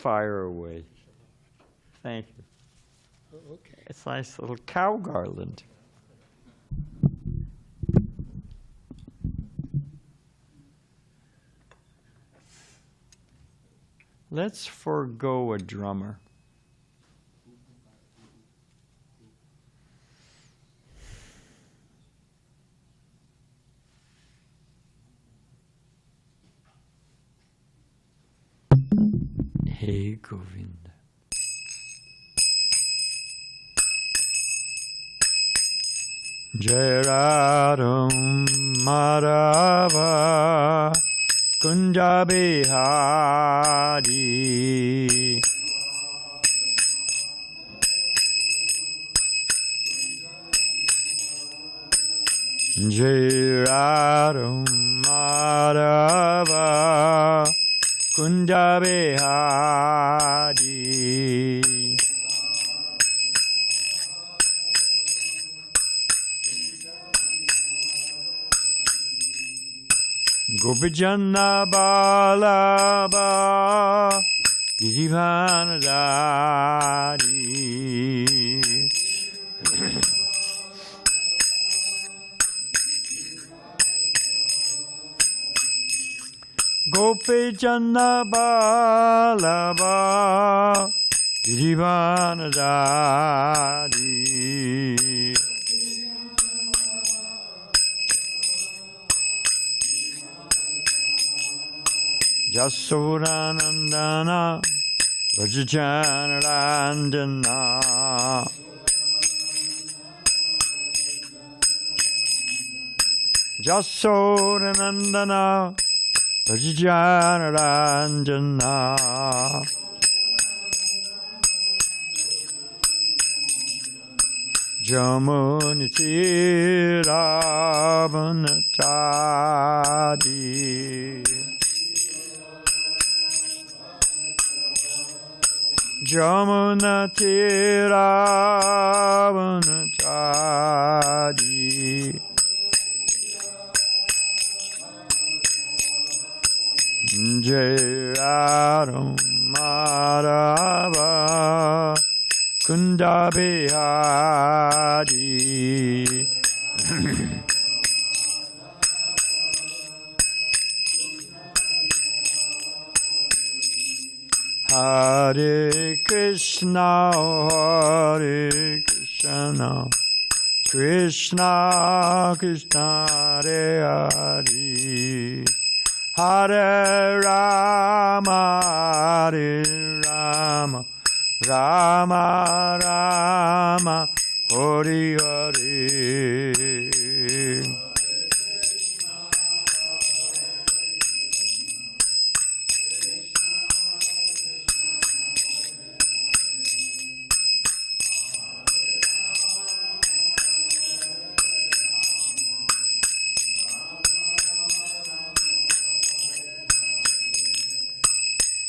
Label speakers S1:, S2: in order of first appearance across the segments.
S1: fire away. Thank you.
S2: Oh, okay.
S1: It's a nice little cow garland. Let's forego a drummer. Hey Govinda. Jai Radham Madhava Kunja Bihari Jai Radham Madhava Kunja Bihari Gopijana Balaba Girivanadari Gopijana Balaba Girivanadari Jasodanandana Vajjanarandana Jasodanandana Vajjanarandana Jamunitiravanachadi Jamuna Tiravanachadi Jai Radham Madhava Kunda Bihari Hare Krishna, Hare Krishna, Krishna Krishna, Hare Hare, Hare Rama, Hare Rama, Rama Rama, Hare Hare.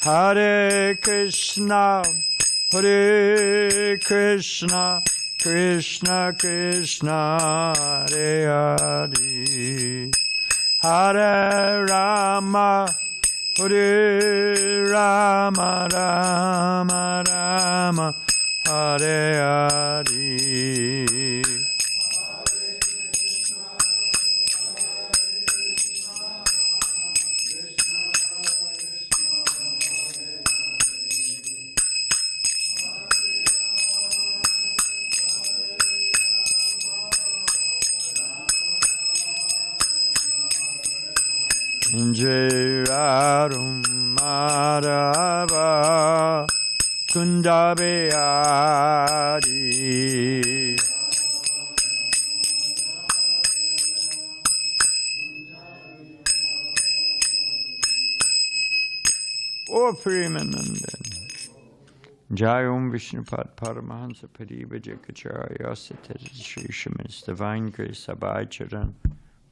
S1: Hare Krishna, Hare Krishna, Krishna Krishna, Hare Hare, Hare Rama, Hare Rama, Rama Rama, Hare Hare. Jai Radham Madhava Kunda Bihari O Premanandan Jai Om Vishnupad Paramahansa Pariva Jakacharya Sattva Sri Shaman's Divine Grace Abhay Charan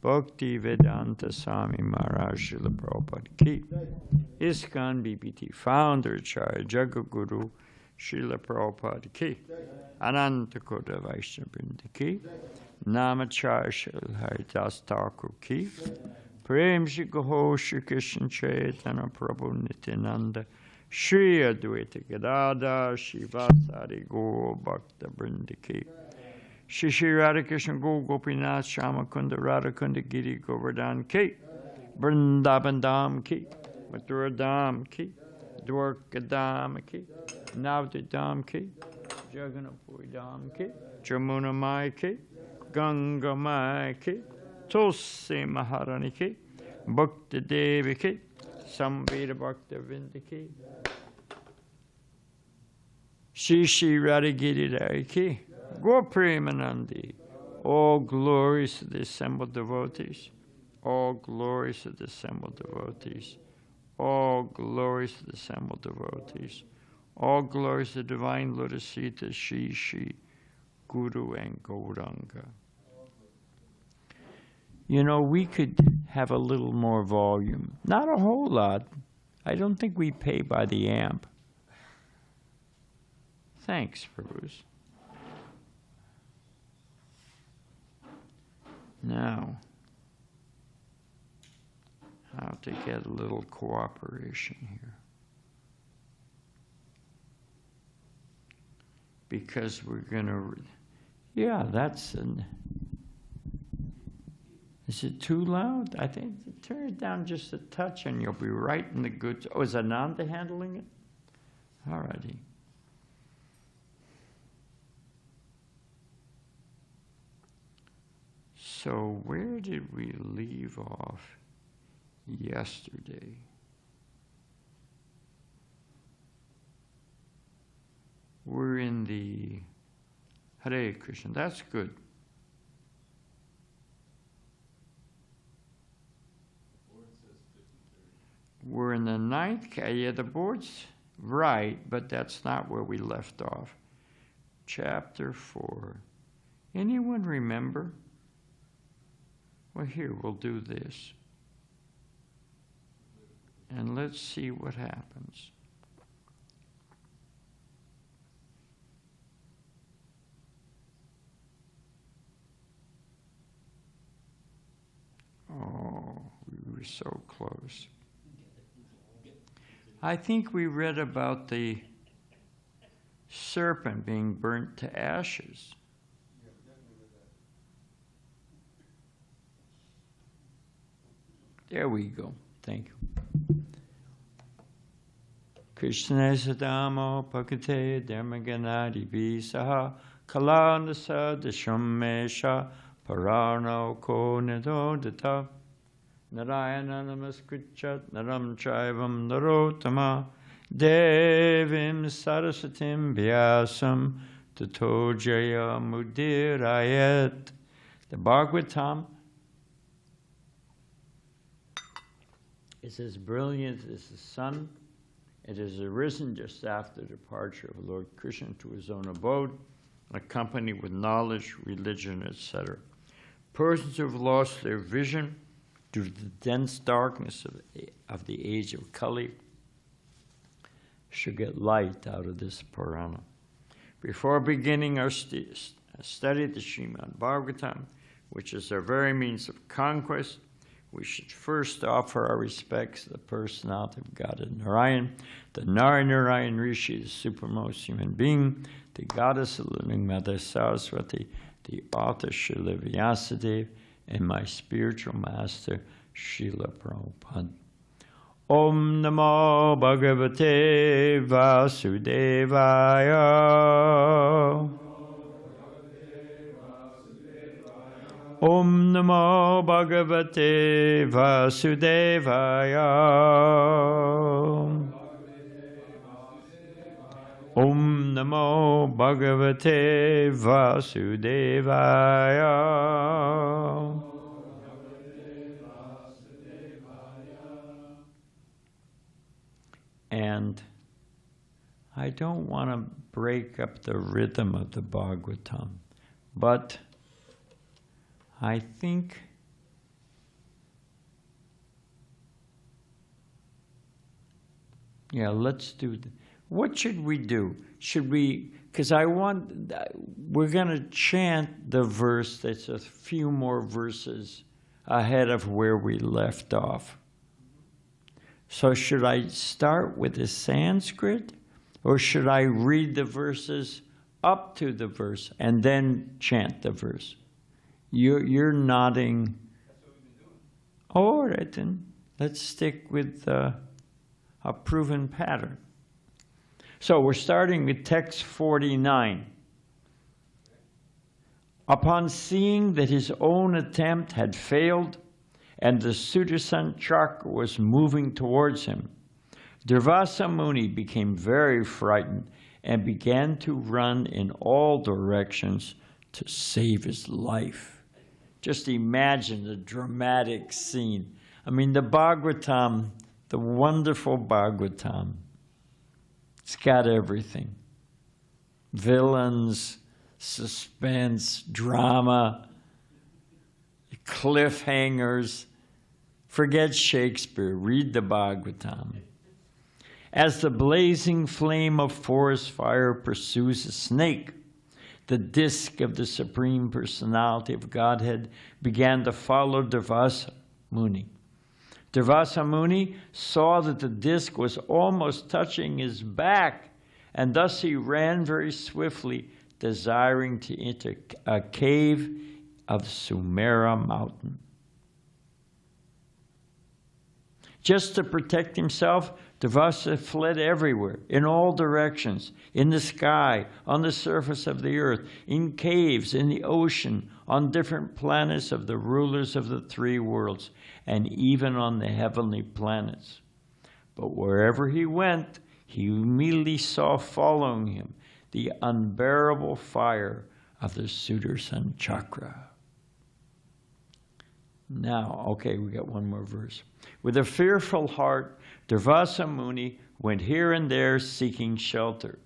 S1: Bhakti Vedanta Swami Maharaj Srila Prabhupada Ki. ISKCON BBT Founder Acharya Jagaguru Srila Prabhupada Ki. Ananta Koda Vaishnava Vrinda Ki. Namacharya Srila Haridas Thakur Ki. Prem Shri Gaho Shri Krishna Chaitanya Prabhu Nityananda Shri Advaita Gadada Shivasari Gaur Bhakta Vrinda Ki. Shri Shri Radhakrishna Gaur Gopinath Shama Kunda Radhakunda Giri Govardhan Ki. Vrindavan Dham Ki. Mathura Dham Ki. Dwarka Dham Ki. Navadvip Dham Ki. Jagannathpuri Dham Ki. Jamuna Mai Ki. Ganga Mai Ki. Tulsi Maharani Ki. Bhakti Devi Ki. Samveda Bhakta Vrinda Ki. Shri Shri Radha Giridhari Ki. Gaur Premanandi. All glories to the assembled devotees. All glories to the assembled devotees. All glories to the assembled devotees. All glories to divine Lotus Sita, Shri Shri, Guru and Gauranga. You know, we could have a little more volume. Not a whole lot. I don't think we pay by the amp. Thanks, Bruce. Now, how to get a little cooperation here. Because we're going to, yeah, that's an, is it too loud? I think turn it down just a touch and you'll be right in the good. Oh, is Ananda handling it? All righty. So where did we leave off yesterday? We're in the Hare Krishna. That's good. We're in the 9th. Yeah, the board's right, but that's not where we left off. Chapter 4. Anyone remember? Well, here, we'll do this. And let's see what happens. Oh, we were so close. I think we read about the serpent being burnt to ashes. There we go. Thank you. Krishna sadamo pakate dharmaganadi visaha kalanasa dashamesha parano ko nidodata narayana namaskritchat naram chaivam narotama devim sarasatim vyasam tato jaya mudirayat. The Bhagavatam is as brilliant as the sun. It has arisen just after the departure of Lord Krishna to his own abode, accompanied with knowledge, religion, etc. Persons who have lost their vision due to the dense darkness of the age of Kali should get light out of this Purana. Before beginning our study of the Srimad Bhagavatam, which is our very means of conquest, we should first offer our respects to the personality of Godhead Narayan, the Narayan Rishi, the supremmost human being, the goddess of living Mother Saraswati, the author Srila Vyasadeva, and my spiritual master Srila Prabhupada. Om Namo Bhagavate Vasudevaya. Om Namo Bhagavate Vasudevaya. Om Namo Bhagavate Vasudevaya. And I don't want to break up the rhythm of the Bhagavatam, but I think let's do what should we do? Should we, because we're going to chant the verse that's a few more verses ahead of where we left off. So should I start with the Sanskrit, or should I read the verses up to the verse and then chant the verse? You're nodding.
S2: That's what we've been doing.
S1: All right, then. Let's stick with a proven pattern. So we're starting with text 49. Upon seeing that his own attempt had failed and the Sudarshan Chakra was moving towards him, Durvasa Muni became very frightened and began to run in all directions to save his life. Just imagine the dramatic scene. I mean, the Bhagavatam, the wonderful Bhagavatam, it's got everything. Villains, suspense, drama, cliffhangers. Forget Shakespeare, read the Bhagavatam. As the blazing flame of forest fire pursues a snake, the disk of the Supreme Personality of Godhead began to follow Durvasa Muni. Durvasa Muni saw that the disk was almost touching his back, and thus he ran very swiftly, desiring to enter a cave of Sumera mountain. Just to protect himself, Durvasa fled everywhere, in all directions, in the sky, on the surface of the earth, in caves, in the ocean, on different planets of the rulers of the three worlds, and even on the heavenly planets. But wherever he went, he immediately saw following him the unbearable fire of the Sudarshan Chakra. Now, okay, we got one more verse. With a fearful heart, Durvasa Muni went here and there seeking shelter.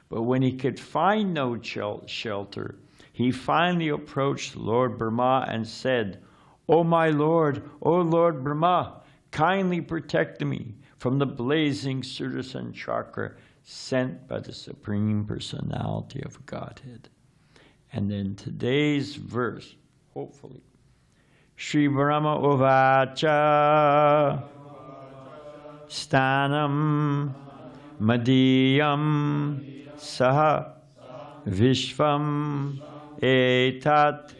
S1: But when he could find no shelter, he finally approached Lord Brahma and said, O my Lord, O Lord Brahma, kindly protect me from the blazing Sudarshan Chakra sent by the Supreme Personality of Godhead. And then today's verse, hopefully. Sri Brahma Uvacha Stanam Madhyam Saha Vishvam Etat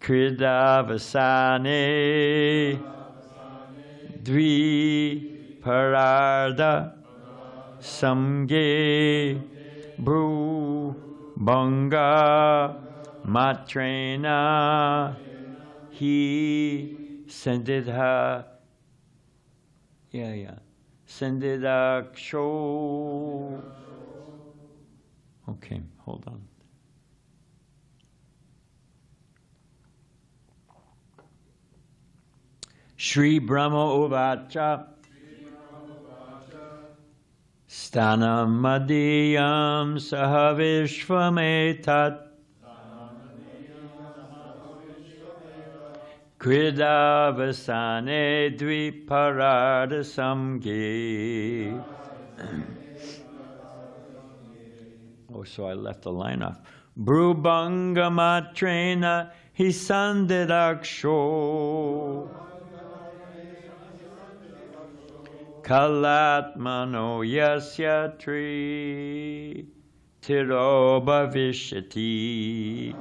S1: Kridavasane Dvi Parada Samge Bru Banga Matrena He Sendidha Sendidaksho. Okay, hold on. Sri Brahma Uvacha Stanam Madhyam Sahavishvametat Kridavasane Dviparada Samge. Oh, so I left the line off. Brubanga Matrena Hisandidaksho Kalatmano Yasya Tri Tirobhavishyati.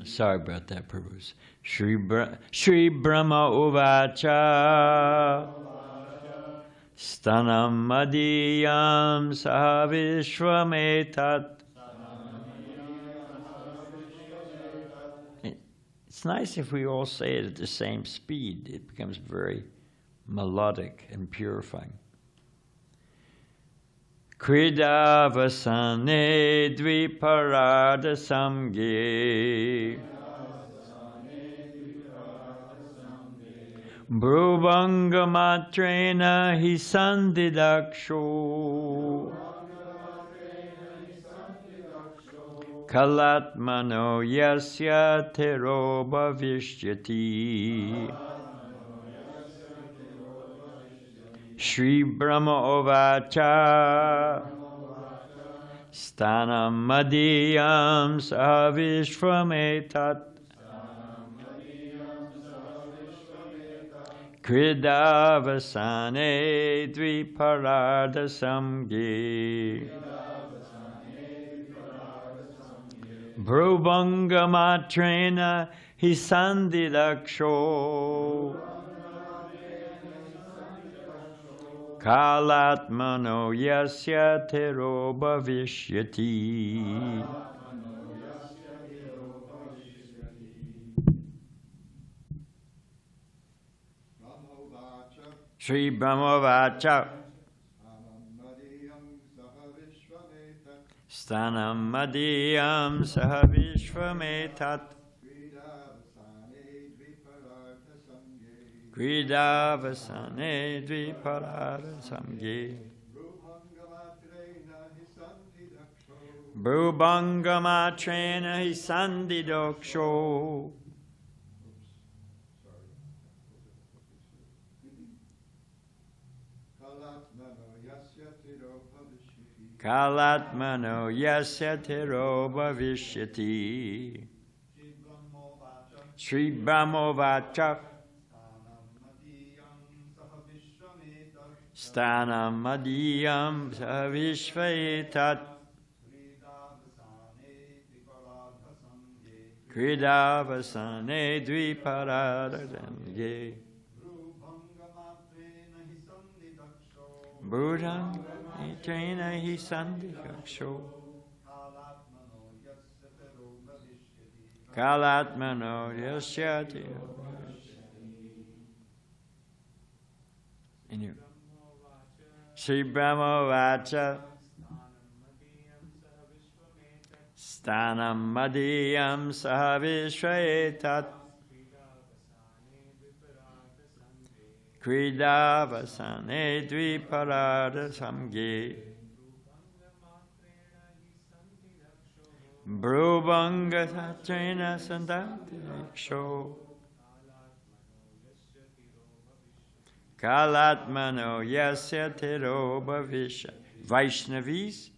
S1: Sorry about that, Prabhus. Sri Brahma Uvacha Stanam Madhyam Sahavishvametat. It's nice if we all say it at the same speed. It becomes very melodic and purifying. Kridavasane Dviparada Samge Brubanga Matrena Hisandidaksho Kalatmano Yasya Tero Bhavishyati. Sri Brahma Uvacha Stanam Madhyam Savishvametat Kridavasane Dviparada Samgi Bhruvangamatrena Hisandidaksho Kalatmano Yasya Tero Bhavishyati. Sri Brahmavacha Stanam Madhyam Saha Vishvametat Kridavasane Dviparada Samge Bhrubangamatrena Hisandidaksho Kalatmano Yasya Tero Bhavishyati. Sri Brahmovacha Stanam Madhyam Savishvaetat Kridavasane Dviparadamge Buddham Etena Hisandikaksho Kalatmano Yasyati. Sri Brahmavacha Stanam Madhyam Sahavishvaetat Kridavasane Dviparada Samge Bhruvangatatrena Sandatidaksho Kalatmano Yasya Tero Bhavisha. Vaishnavis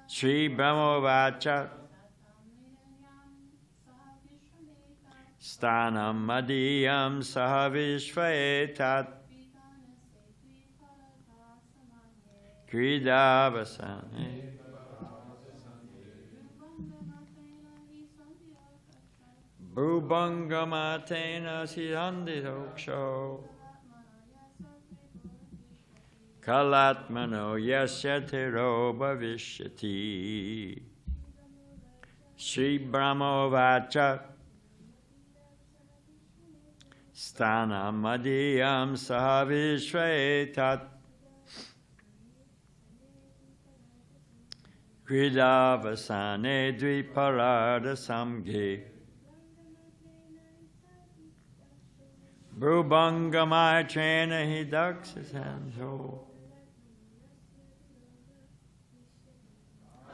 S1: Sri Brahmovacha Stanam Madhyam Sahavishvaetat Kridavasane Bhrubhangamatena Siddhandidaksho Kalatmano Yasya Tero Bhavishyati. Sri Brahmovacha Stanam Madhyam Sahavishvaetat Kridavasane Dviparada Samge Bhrubhangamaitrena Hidaksasanso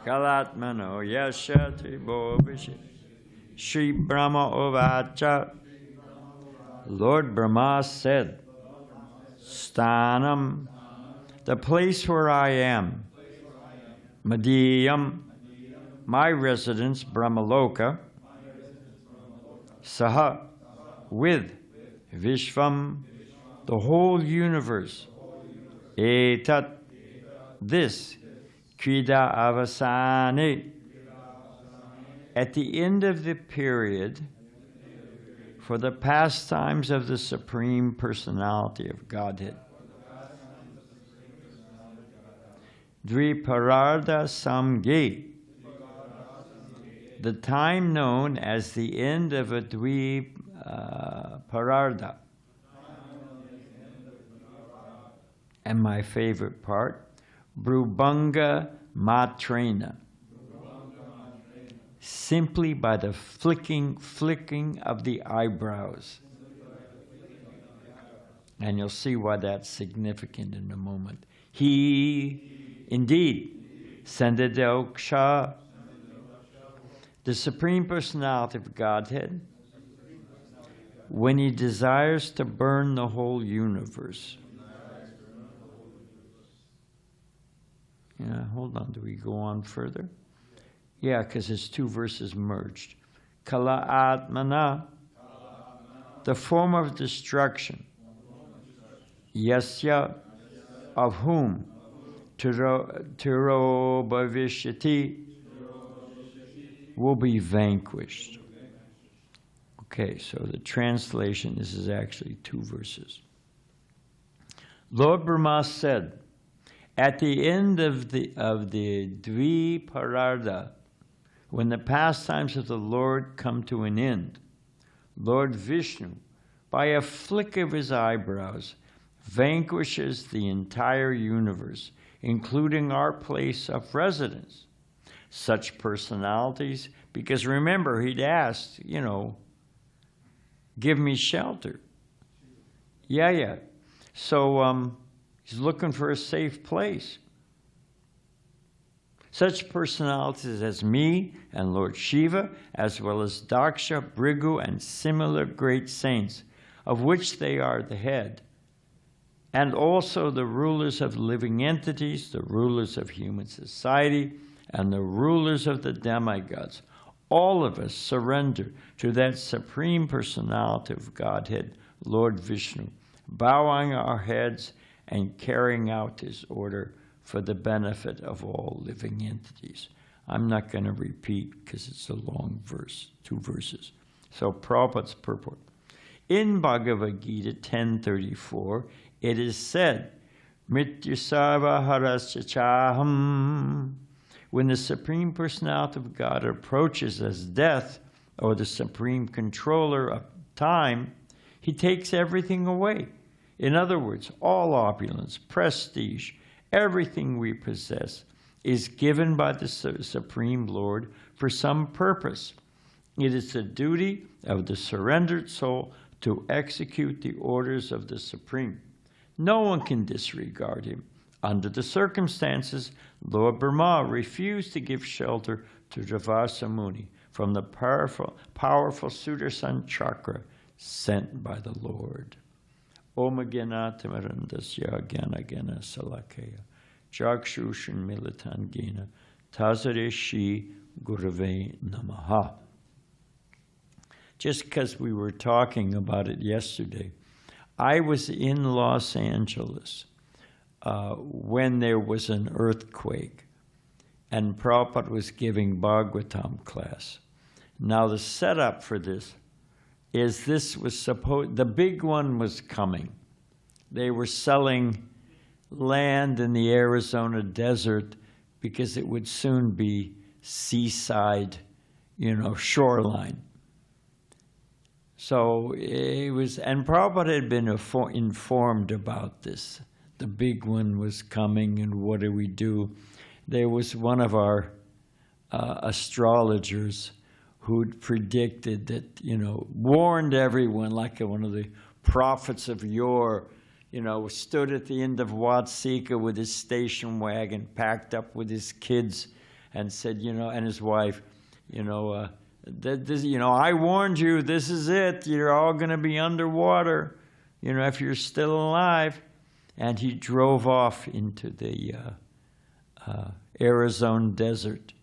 S1: Kalatmano Yasya Tribo Vishi. Sri Brahma Ovacha. Lord Brahma said, Stanam, the place where I am, Madhyam, my residence, Brahmaloka, Saha, with, Vishvam, the whole universe, Etat, this, Krida Avasane, at the end of the period, for the pastimes of the Supreme Personality of Godhead. Dviparada Samge, the time known as the end of a Dviparada. And my favorite part, Bhrubhanga Matrena. Simply by the flicking of the eyebrows. And you'll see why that's significant in a moment. He, indeed, Sandidaksha, the Supreme Personality of Godhead, when he desires to burn the whole universe. Yeah, hold on, do we go on further? Yeah, because it's two verses merged. Kala Atmana the form of destruction. Yasya, of whom? Tiro Bhavishyati, will be vanquished. Okay, so the translation, this is actually 2 verses. Lord Brahma said, at the end of the Dviparada, when the pastimes of the Lord come to an end, Lord Vishnu, by a flick of his eyebrows, vanquishes the entire universe, including our place of residence. Such personalities, because remember, he'd asked, give me shelter. Yeah. So he's looking for a safe place. Such personalities as me and Lord Shiva, as well as Daksha, Bhrigu, and similar great saints, of which they are the head, and also the rulers of living entities, the rulers of human society, and the rulers of the demigods, all of us surrender to that Supreme Personality of Godhead, Lord Vishnu, bowing our heads and carrying out his order for the benefit of all living entities. I'm not going to repeat because it's a long verse, 2 verses. So Prabhupada's purport. In Bhagavad Gita 10:34, it is said, Mrityusarva haraschachaham. When the Supreme Personality of God approaches as death, or the Supreme Controller of time, he takes everything away. In other words, all opulence, prestige, everything we possess is given by the Supreme Lord for some purpose. It is the duty of the surrendered soul to execute the orders of the Supreme. No one can disregard him. Under the circumstances, Lord Brahma refused to give shelter to Dravasa Muni from the powerful Sudarshan chakra sent by the Lord. Om Gena Timarandasya Gena Gena Salakaya Jakshushan Militan Gena Tazare Shi Gurave Namaha. Just because we were talking about it yesterday, I was in Los Angeles when there was an earthquake, and Prabhupada was giving Bhagavatam class. Now the setup for this is the big one was coming. They were selling land in the Arizona desert because it would soon be seaside, shoreline. So it was, and Prabhupada had been informed about this. The big one was coming, and what do we do? There was one of our astrologers who'd predicted that, warned everyone, like one of the prophets of yore, stood at the end of Watsika with his station wagon, packed up with his kids, and said, and his wife, I warned you, this is it, you're all going to be underwater, if you're still alive. And he drove off into the Arizona desert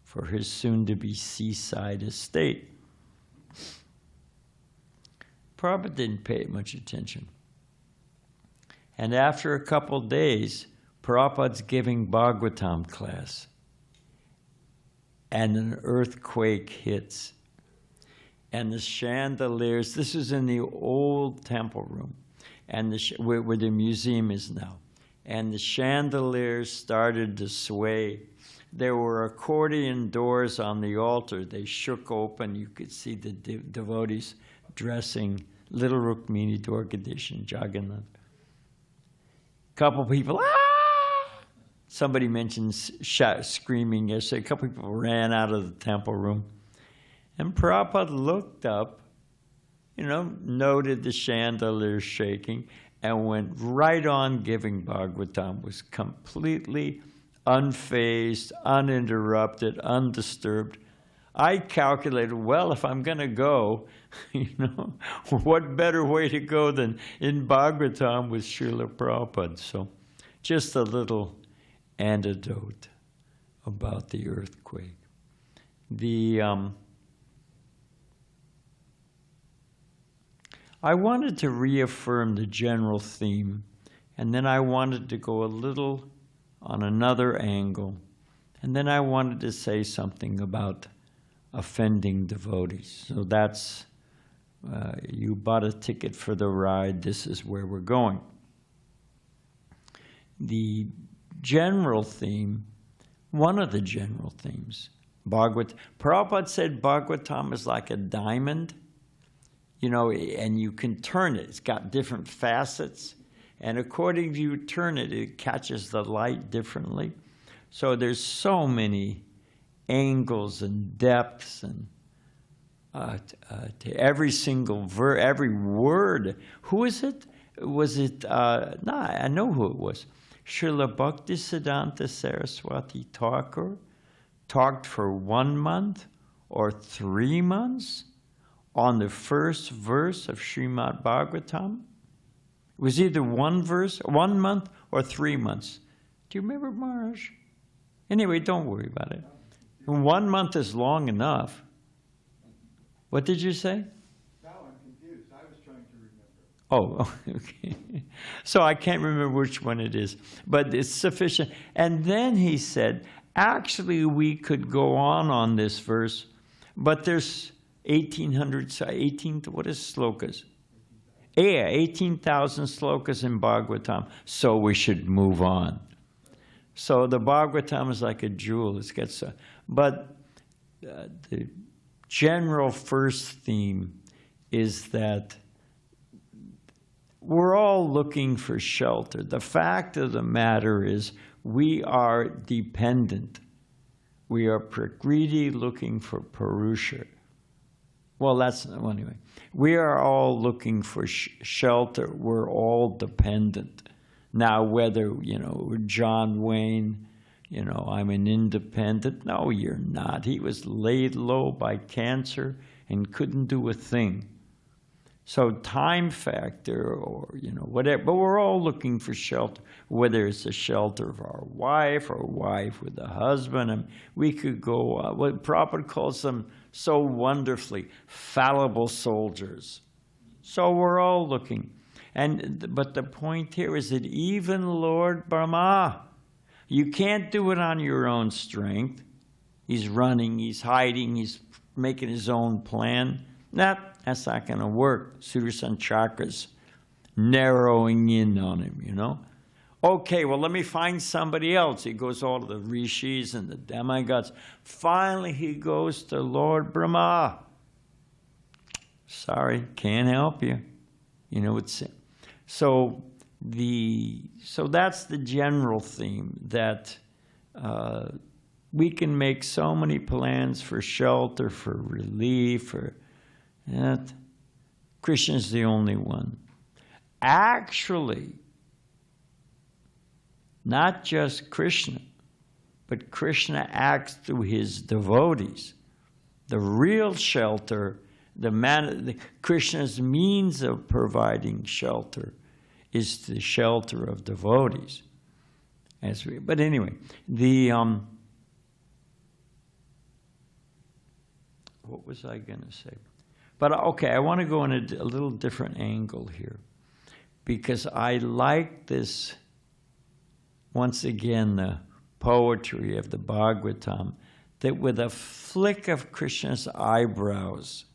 S1: for his soon-to-be seaside estate. Prabhupada didn't pay much attention. And after a couple days, Prabhupada's giving Bhagavatam class, and an earthquake hits. And the chandeliers, this is in the old temple room, and where the museum is now. And the chandeliers started to sway. There were accordion doors on the altar. They shook open. You could see the devotees dressing little Rukmini, Dwarkadish, and Jagannath. Couple people, Somebody mentioned screaming yesterday. A couple people ran out of the temple room. And Prabhupada looked up, noted the chandelier shaking, and went right on giving Bhagavatam, was completely unfazed, uninterrupted, undisturbed. I calculated, well, if I'm going to go, what better way to go than in Bhagavatam with Srila Prabhupada? So just a little anecdote about the earthquake. I wanted to reaffirm the general theme, and then I wanted to go a little on another angle, and then I wanted to say something about offending devotees. So that's, you bought a ticket for the ride, this is where we're going. The general theme, one of the general themes, Prabhupada said Bhagavatam is like a diamond, you know, and you can turn it. It's got different facets, and according to you turn it, it catches the light differently. So there's so many angles and depths and to every single every word. Who is it? Was it, no, I know who it was. Srila Bhaktisiddhanta Saraswati Thakur talked for 1 month or 3 months on the first verse of Srimad Bhagavatam. It was either 1 verse, 1 month, or 3 months. Do you remember, Maharaj? Anyway, don't worry about it. 1 month is long enough. What did you say?
S2: Now I'm confused. I was trying to remember.
S1: Oh, okay. So I can't remember which one it is, but it's sufficient. And then he said, actually, we could go on this verse, but there's 1,800, what is slokas? 18,000 slokas in Bhagavatam, so we should move on. So the Bhagavatam is like a jewel. It gets, but the general first theme is that we're all looking for shelter. The fact of the matter is we are dependent. We are prakriti looking for Purusha. Well, that's, well, anyway. We are all looking for shelter. We're all dependent. Now, whether, you know, John Wayne, you know, I'm an independent. No, you're not. He was laid low by cancer and couldn't do a thing. So time factor or, you know, whatever. But we're all looking for shelter, whether it's the shelter of our wife or wife with a husband. And we could go, what Prabhupada calls them so wonderfully, fallible soldiers. So we're all looking. But the point here is that even Lord Brahma, you can't do it on your own strength. He's running, he's hiding, he's making his own plan. That's not going to work. Sudarshan Chakra's narrowing in on him, you know. Okay, well, let me find somebody else. He goes all to the rishis and the demigods. Finally, he goes to Lord Brahma. Sorry, can't help you. You know, it's so that's the general theme, that we can make so many plans for shelter, for relief, for that. Krishna's the only one. Actually, not just Krishna, but Krishna acts through his devotees. The real shelter, Krishna's means of providing shelter is the shelter of devotees. But anyway, what was I going to say? But okay, I want to go in a little different angle here, because I like this, once again, the poetry of the Bhagavatam, that with a flick of Krishna's eyebrows,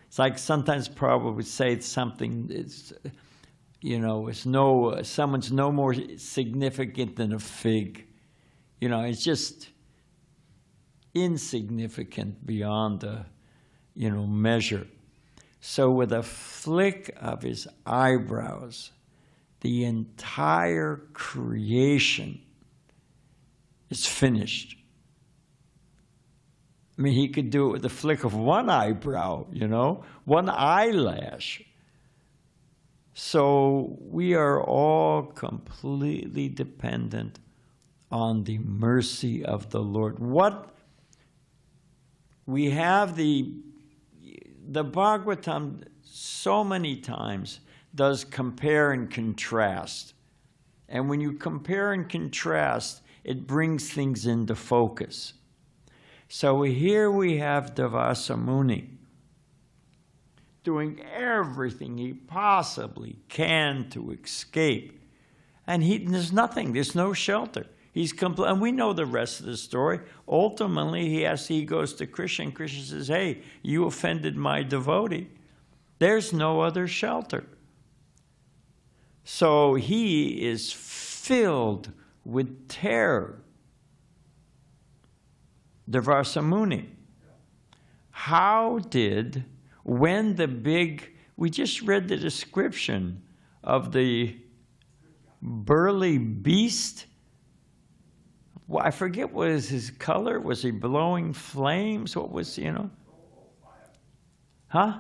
S1: it's like sometimes Prabhupada would say it's something, it's, you know, someone's no more significant than a fig. You know, it's just insignificant beyond measure. So with a flick of his eyebrows, the entire creation is finished. I mean, he could do it with the flick of one eyebrow, one eyelash. So we are all completely dependent on the mercy of the Lord. What we have, the Bhagavatam so many times does compare and contrast. And when you compare and contrast, it brings things into focus. So here we have Devasa Muni doing everything he possibly can to escape. And there's nothing, there's no shelter. And we know the rest of the story. Ultimately, he goes to Krishna, and Krishna says, hey, you offended my devotee. There's no other shelter. So he is filled with terror. Durvasa Muni. We just read the description of the burly beast. Well, I forget what was his color. Was he blowing flames? What was, Huh?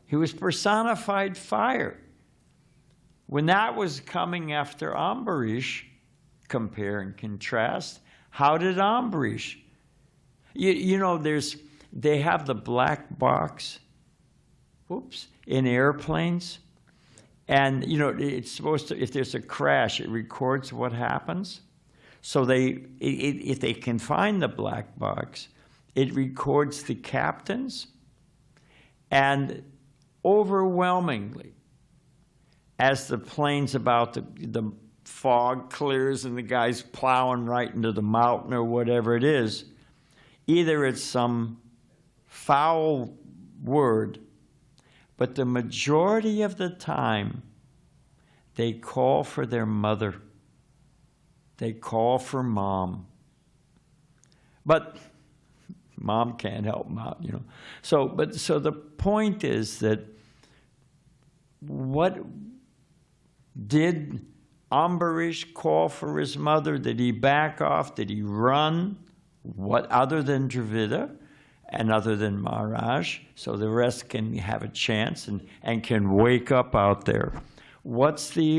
S1: He was personified fire. When that was coming after Ambarish, compare and contrast, how did Ambarish? They have the black box, in airplanes. And, it's supposed to, if there's a crash, it records what happens. So if they can find the black box, it records the captains. And overwhelmingly, as the plane's the fog clears and the guy's plowing right into the mountain or whatever it is, either it's some foul word, but the majority of the time, they call for their mother. They call for mom. But mom can't help them out, So the point is that what did Ambarish call for his mother? Did he back off? Did he run? What other than Dravida and other than Maharaj? So the rest can have a chance and can wake up out there. What did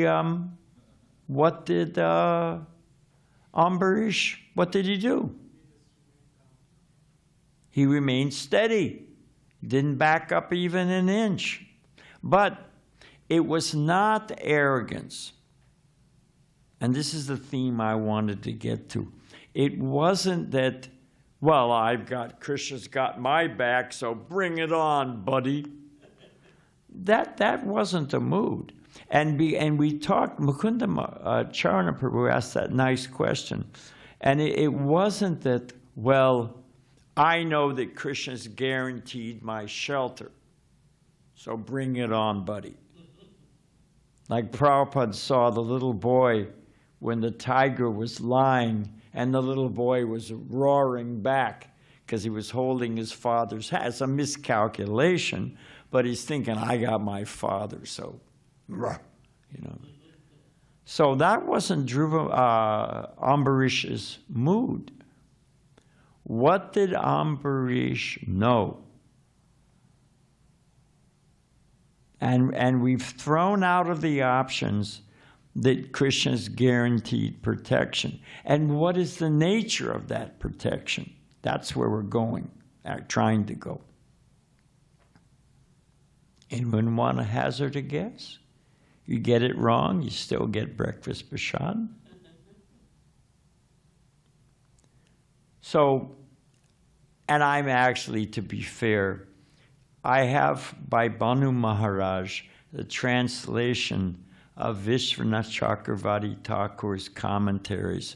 S1: Ambarish, what did he do? He remained steady. Didn't back up even an inch. But it was not arrogance. And this is the theme I wanted to get to. It wasn't that, well, Krishna's got my back, so bring it on, buddy. That wasn't the mood. And we talked, Mukunda Charana Prabhu asked that nice question. And it wasn't that, well, I know that Krishna's guaranteed my shelter, so bring it on, buddy. Like Prabhupada saw the little boy when the tiger was lying and the little boy was roaring back because he was holding his father's hand. It's a miscalculation, but he's thinking, I got my father, so, So that wasn't Ambarish's mood. What did Ambarish know? And we've thrown out of the options that Krishna's guaranteed protection. And what is the nature of that protection? That's where we're going, trying to go. Anyone want to hazard a guess? You get it wrong, you still get breakfast prasad. So, and I'm actually, to be fair, I have by Banu Maharaj the translation of Vishwanath Chakravarti Thakur's commentaries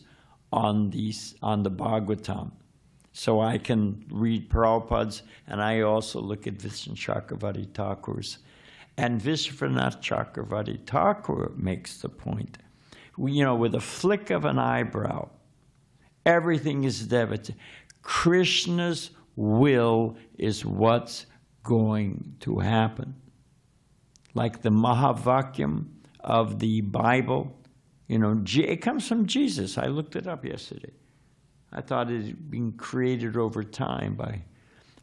S1: on the Bhagavatam. So I can read Prabhupada's, and I also look at Vishwanath Chakravarti Thakur's. And Vishwanath Chakravarti Thakur makes the point. With a flick of an eyebrow, everything is devastated. Krishna's will is what's going to happen. Like the Mahavakyam of the Bible, it comes from Jesus. I looked it up yesterday. I thought it had been created over time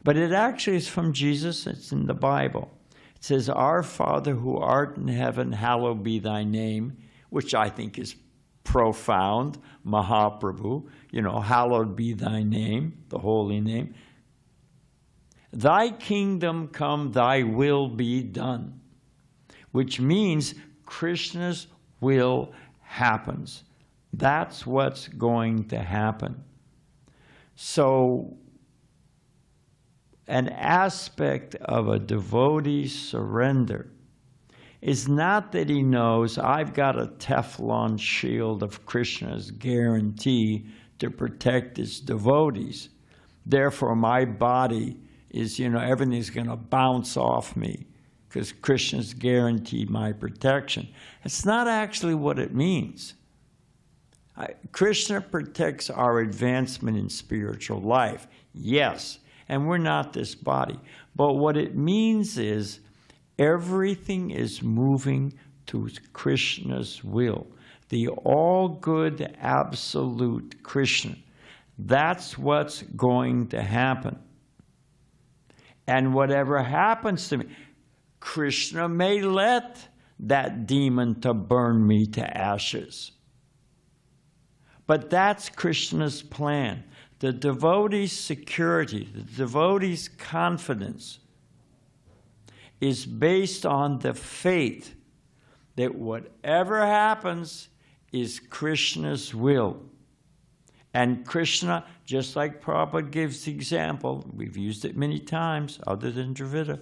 S1: but it actually is from Jesus. It's in the Bible. It says, Our Father who art in heaven, hallowed be thy name, which I think is profound. Mahaprabhu, hallowed be thy name, the holy name. Thy kingdom come, thy will be done. Which means Krishna's will happens. That's what's going to happen. So an aspect of a devotee's surrender is not that he knows, I've got a Teflon shield of Krishna's guarantee to protect his devotees. Therefore, my body is, everything's going to bounce off me because Krishna's guaranteed my protection. It's not actually what it means. Krishna protects our advancement in spiritual life, yes, and we're not this body. But what it means is everything is moving to Krishna's will, the all-good, absolute Krishna. That's what's going to happen. And whatever happens to me, Krishna may let that demon to burn me to ashes. But that's Krishna's plan. The devotee's security, the devotee's confidence is based on the faith that whatever happens is Krishna's will. And Krishna, just like Prabhupada gives the example, we've used it many times other than Dravida,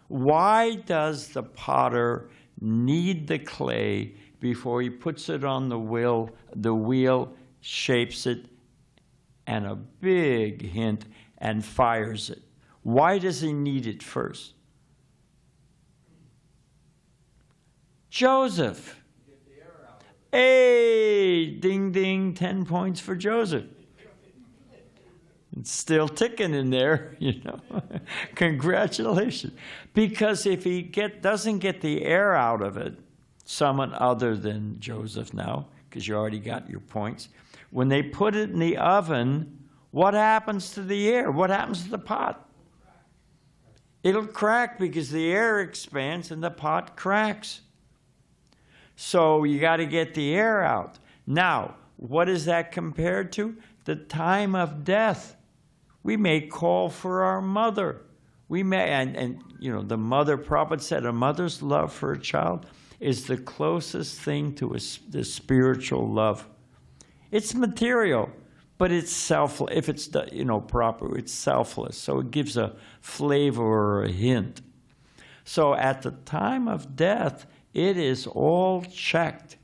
S1: why does the potter knead the clay before he puts it on the wheel, shapes it, and a big hint, and fires it? Why does he knead it first? Joseph. Hey, ding, ding, 10 points for Joseph. It's still ticking in there, Congratulations. Because if he doesn't get the air out of it, someone other than Joseph now, because you already got your points, when they put it in the oven, what happens to the air? What happens to the pot? It'll crack because the air expands and the pot cracks. So you got to get the air out. Now, what is that compared to? The time of death. We may call for our mother. We may, the mother, Prabhupada said, a mother's love for a child is the closest thing to the spiritual love. It's material, but it's selfless. If it's proper, it's selfless. So it gives a flavor or a hint. So at the time of death, it is all checked.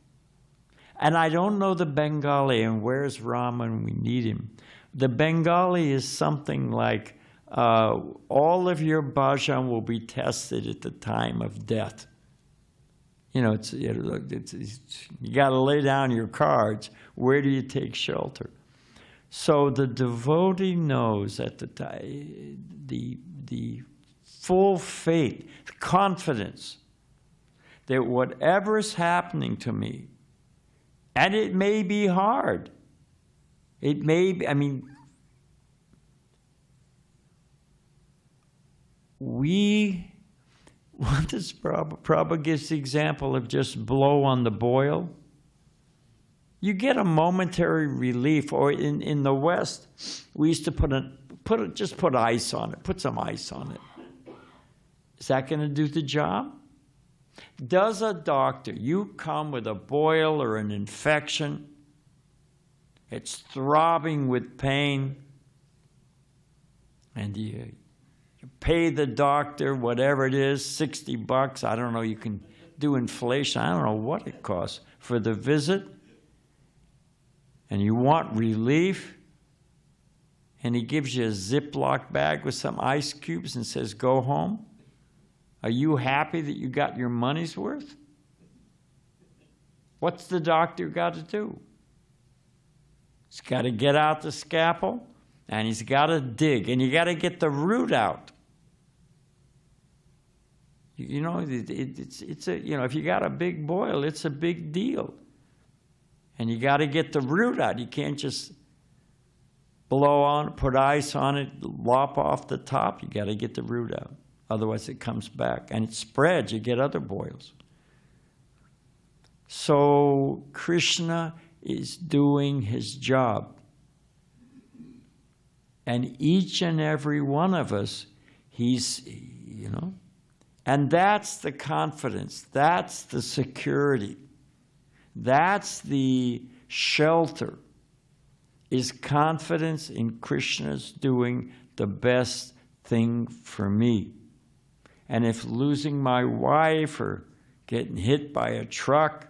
S1: And I don't know the Bengali, and where's Ram when we need him? The Bengali is something like, all of your bhajan will be tested at the time of death. You got to lay down your cards. Where do you take shelter? So the devotee knows at the time, the full faith, confidence that whatever is happening to me, and it may be hard. It may be, what does Prabhupada gives the example of just blow on the boil? You get a momentary relief, or in the West, we used to just put ice on it, put some ice on it. Is that going to do the job? Does a doctor, you come with a boil or an infection, it's throbbing with pain, and you pay the doctor, whatever it is, $60, I don't know, you can do inflation, I don't know what it costs for the visit, and you want relief, and he gives you a Ziploc bag with some ice cubes and says, go home. Are you happy that you got your money's worth? What's the doctor got to do? He's got to get out the scalpel, and he's got to dig, and you got to get the root out. If you got a big boil, it's a big deal. And you got to get the root out. You can't just blow on, put ice on it, lop off the top. You got to get the root out. Otherwise it comes back. And it spreads, you get other boils. So Krishna is doing his job. And each and every one of us, and that's the confidence, that's the security, that's the shelter, is confidence in Krishna's doing the best thing for me. And if losing my wife or getting hit by a truck,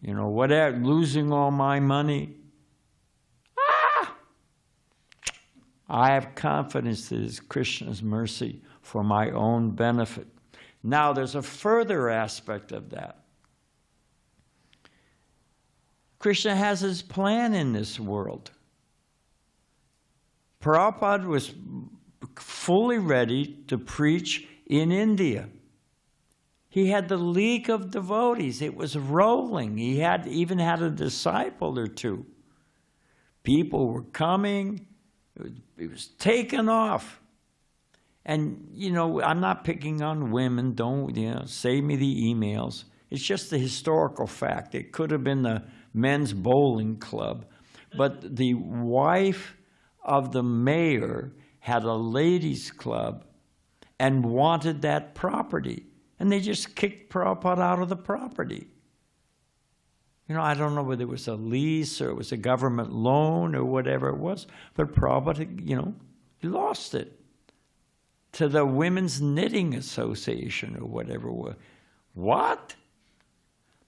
S1: you know, whatever, losing all my money, I have confidence that it's Krishna's mercy for my own benefit. Now, there's a further aspect of that. Krishna has his plan in this world. Prabhupada was fully ready to preach in India. He had the league of devotees. It was rolling. He even had a disciple or two. People were coming. It was taken off. And, you know, I'm not picking on women. Don't, you know, save me the emails. It's just a historical fact. It could have been the men's bowling club. But the wife of the mayor had a ladies' club and wanted that property. And they just kicked Prabhupada out of the property. You know, I don't know whether it was a lease or it was a government loan or whatever it was, but Prabhupada, you know, he lost it to the Women's Knitting Association or whatever it was. What?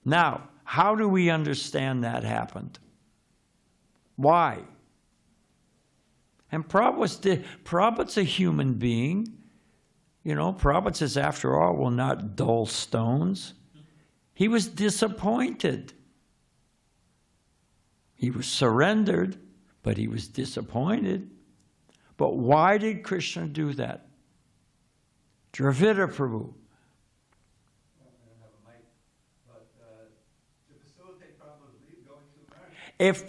S1: Now, how do we understand that happened? Why? And Prabhupada's a human being. You know, Prabhupada says, after all, we're not dull stones. He was disappointed. He was surrendered, but he was disappointed. But why did Krishna do that? Dravida Prabhu. If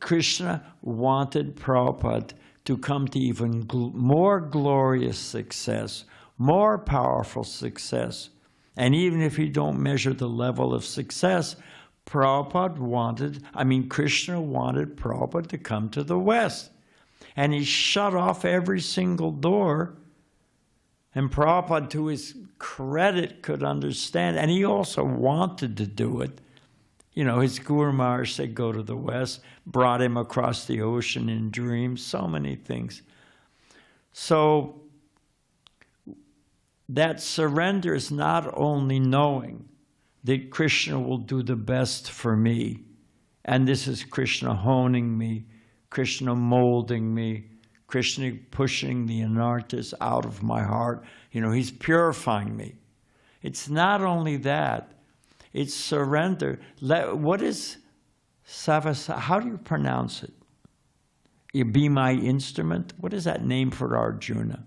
S1: Krishna wanted Prabhupada to come to even more glorious success, more powerful success, and even if you don't measure the level of success, Krishna wanted Prabhupada to come to the West. And he shut off every single door. And Prabhupada, to his credit, could understand. And he also wanted to do it. You know, his Guru Maharaj said, go to the West, brought him across the ocean in dreams, so many things. So that surrender is not only knowing that Krishna will do the best for me, and this is Krishna honing me, Krishna molding me, Krishna pushing the anarthas out of my heart. You know, he's purifying me. It's not only that. It's surrender. What is savasa? How do you pronounce it? You be my instrument. What is that name for Arjuna?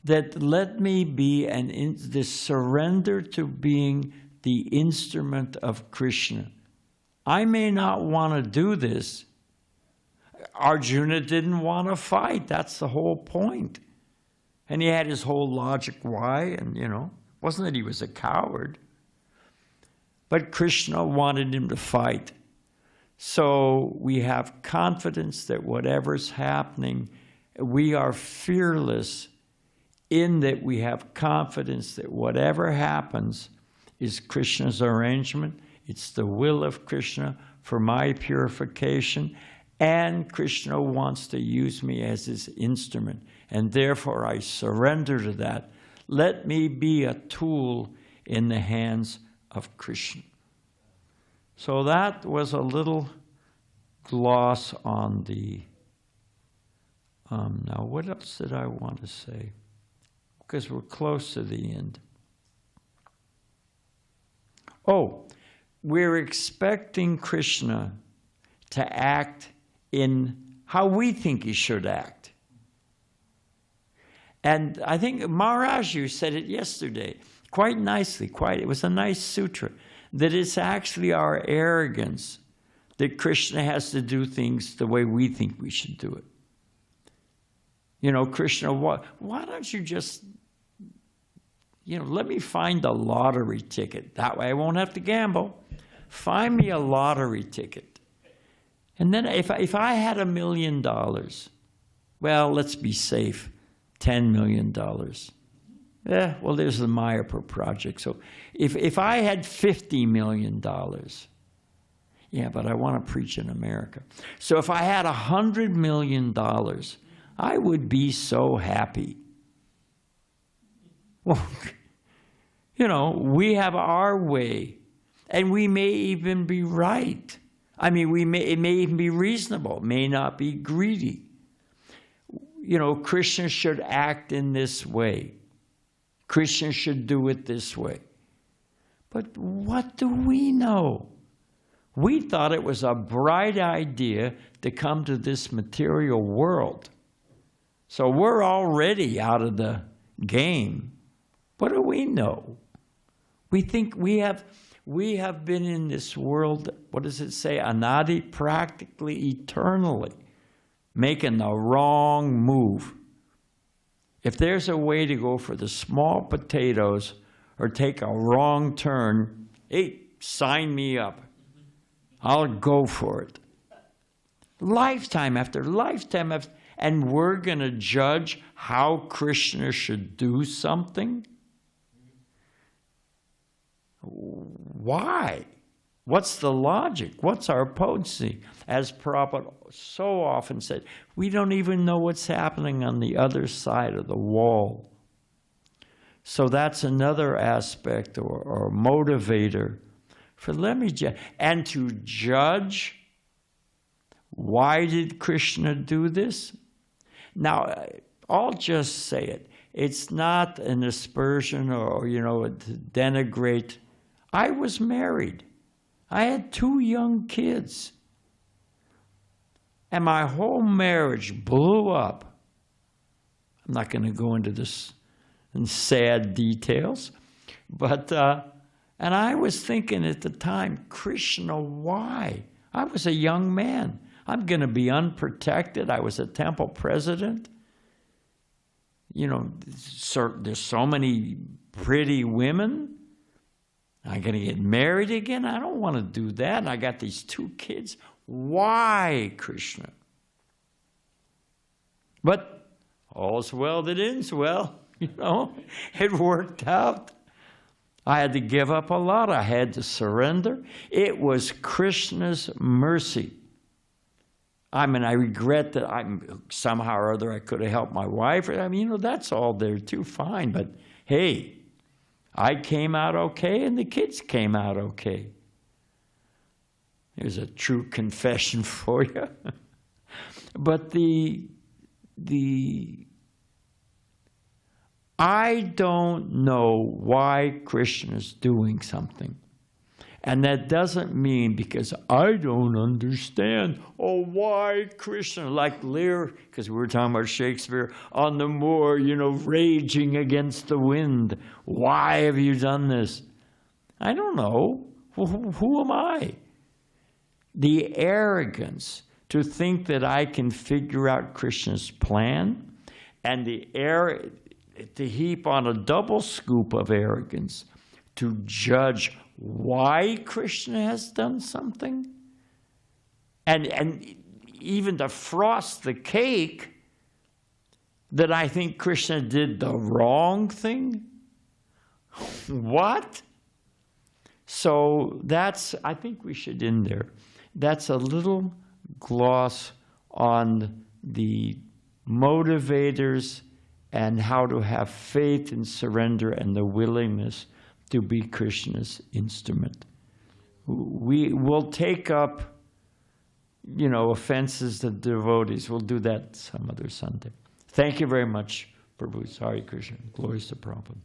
S1: That let me be this surrender to being the instrument of Krishna. I may not want to do this. Arjuna didn't want to fight. That's the whole point. And he had his whole logic why, and, you know, wasn't that he was a coward. But Krishna wanted him to fight. So we have confidence that whatever's happening, we are fearless in that we have confidence that whatever happens is Krishna's arrangement. It's the will of Krishna for my purification. And Krishna wants to use me as his instrument. And therefore I surrender to that. Let me be a tool in the hands of Krishna. So that was a little gloss on the... now, what else did I want to say? Because we're close to the end. Oh, we're expecting Krishna to act in how we think he should act. And I think Maharaju said it yesterday, quite nicely, it was a nice sutra, that it's actually our arrogance that Krishna has to do things the way we think we should do it. You know, Krishna, why don't you just, you know, let me find a lottery ticket. That way I won't have to gamble. Find me a lottery ticket. And then if I had $1 million, well, let's be safe, $10 million. Well, there's the Mayapur project. So if I had $50 million, Yeah, but I want to preach in America. So if I had $100 million, I would be so happy. Well, you know, we have our way, and we may even be right. I mean, it may even be reasonable, it may not be greedy. You know, Christians should act in this way. Christians should do it this way. But what do we know? We thought it was a bright idea to come to this material world. So we're already out of the game. What do we know? We think we have been in this world, what does it say? Anadi, practically eternally, making the wrong move. If there's a way to go for the small potatoes or take a wrong turn, hey, sign me up. I'll go for it. Lifetime after lifetime after, and we're going to judge how Krishna should do something? Why? What's the logic? What's our potency? As Prabhupada so often said, we don't even know what's happening on the other side of the wall. So that's another aspect or motivator for and to judge, why did Krishna do this? Now, I'll just say it. It's not an aspersion or, you know, to denigrate. I was married. I had 2 young kids. And my whole marriage blew up. I'm not going to go into this in sad details. But, and I was thinking at the time, Krishna, why? I was a young man. I'm going to be unprotected. I was a temple president. You know, there's so many pretty women. I'm going to get married again? I don't want to do that. And I got these 2 kids. Why, Krishna? But all's well that ends well. You know, it worked out. I had to give up a lot. I had to surrender. It was Krishna's mercy. I mean, I regret that somehow or other I could have helped my wife. I mean, you know, that's all there too, fine. But hey, I came out okay and the kids came out okay. Here's a true confession for you. But I don't know why Krishna is doing something. And that doesn't mean because I don't understand, oh, why Krishna? Like Lear, because we were talking about Shakespeare, on the moor, you know, raging against the wind. Why have you done this? I don't know. Who am I? The arrogance to think that I can figure out Krishna's plan, and to heap on a double scoop of arrogance to judge why Krishna has done something, and even to frost the cake that I think Krishna did the wrong thing. What? So I think we should end there. That's a little gloss on the motivators and how to have faith and surrender and the willingness to be Krishna's instrument. We will take up, you know, offenses to devotees. We'll do that some other Sunday. Thank you very much, Prabhu. Hare Krishna. Glories to Prabhupada.